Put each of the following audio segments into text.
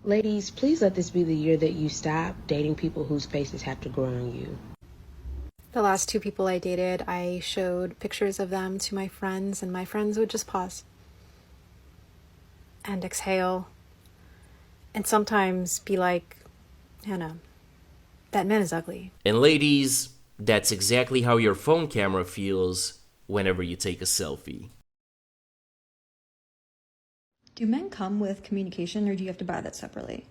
Ladies, please let this be the year that you stop dating people whose faces have to grow on you. The last 2 people I dated, I showed pictures of them to my friends, and my friends would just pause and exhale and sometimes be like, Hannah, that man is ugly. And ladies, that's exactly how your phone camera feels whenever you take a selfie. Do men come with communication, or do you have to buy that separately?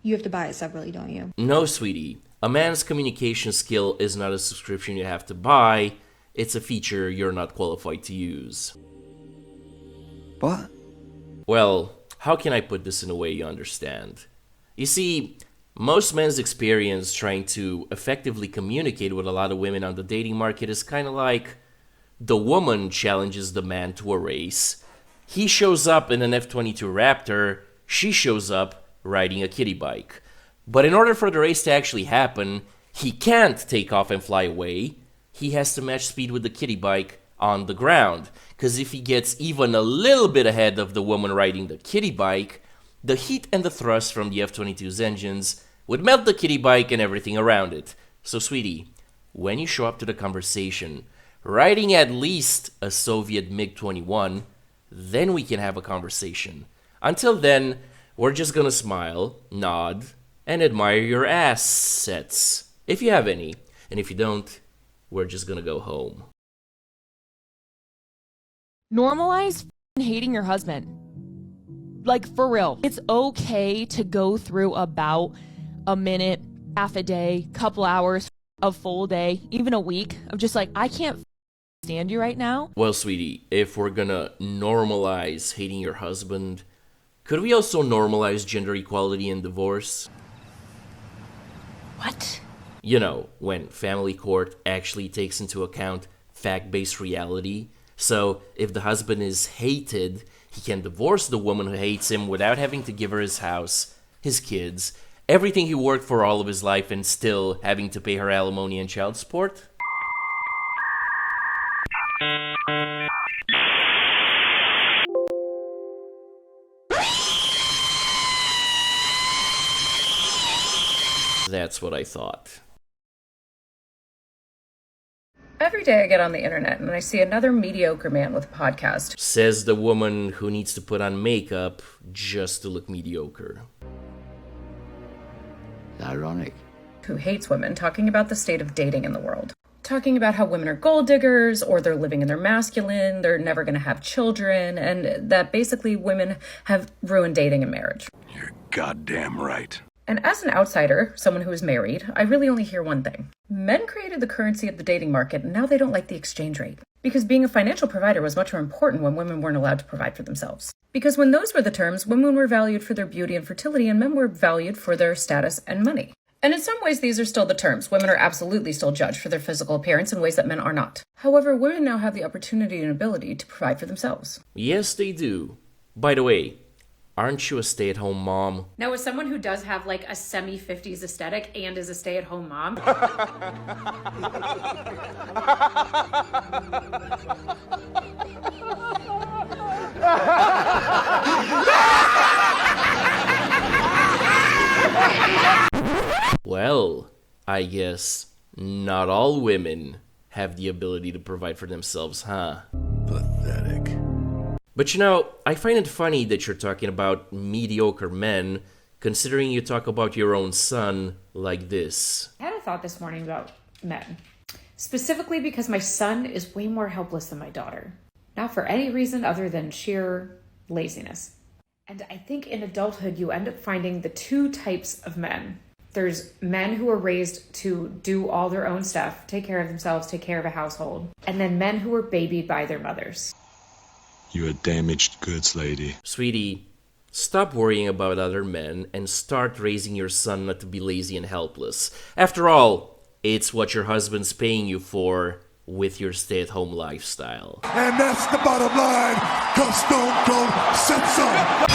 You have to buy it separately, don't you? No, sweetie. A man's communication skill is not a subscription you have to buy. It's a feature you're not qualified to use. What? Well, how can I put this in a way you understand? You see, most men's experience trying to effectively communicate with a lot of women on the dating market is kind of like the woman challenges the man to a race. He shows up in an F-22 Raptor, she shows up riding a kiddie bike. But in order for the race to actually happen, he can't take off and fly away. He has to match speed with the kiddie bike on the ground. Because if he gets even a little bit ahead of the woman riding the kiddie bike, the heat and the thrust from the F-22's engines would melt the kiddie bike and everything around it. So sweetie, when you show up to the conversation, riding at least a Soviet MiG-21, then we can have a conversation. Until then, we're just gonna smile, nod, and admire your assets, if you have any. And if you don't, we're just gonna go home. Normalize hating your husband. Like, for real. It's okay to go through about a minute, half a day, couple hours, a full day, even a week of just like, I can't stand you right now. Well, sweetie, if we're gonna normalize hating your husband, could we also normalize gender equality and divorce? What? You know, when family court actually takes into account fact-based reality. So, if the husband is hated, he can divorce the woman who hates him without having to give her his house, his kids, everything he worked for all of his life, and still having to pay her alimony and child support? That's what I thought. Every day I get on the internet and I see another mediocre man with a podcast. Says the woman who needs to put on makeup just to look mediocre. Ironic. Who hates women, talking about the state of dating in the world. Talking about how women are gold diggers, or they're living in their masculine, they're never going to have children, and that basically women have ruined dating and marriage. You're goddamn right. And as an outsider, someone who is married, I really only hear one thing. Men created the currency of the dating market, and now they don't like the exchange rate. Because being a financial provider was much more important when women weren't allowed to provide for themselves. Because when those were the terms, women were valued for their beauty and fertility, and men were valued for their status and money. And in some ways, these are still the terms. Women are absolutely still judged for their physical appearance in ways that men are not. However, women now have the opportunity and ability to provide for themselves. Yes, they do. By the way, aren't you a stay-at-home mom? Now, as someone who does have like a semi-50s aesthetic and is a stay-at-home mom, Well, I guess not all women have the ability to provide for themselves, huh? Pathetic. But you know, I find it funny that you're talking about mediocre men, considering you talk about your own son like this. I had a thought this morning about men. Specifically because my son is way more helpless than my daughter. Not for any reason other than sheer laziness. And I think in adulthood, you end up finding the 2 types of men. There's men who are raised to do all their own stuff, take care of themselves, take care of a household. And then men who are babied by their mothers. You a damaged goods lady. Sweetie, stop worrying about other men and start raising your son not to be lazy and helpless. After all, it's what your husband's paying you for with your stay-at-home lifestyle. And that's the bottom line, 'cause Stone Cold said so.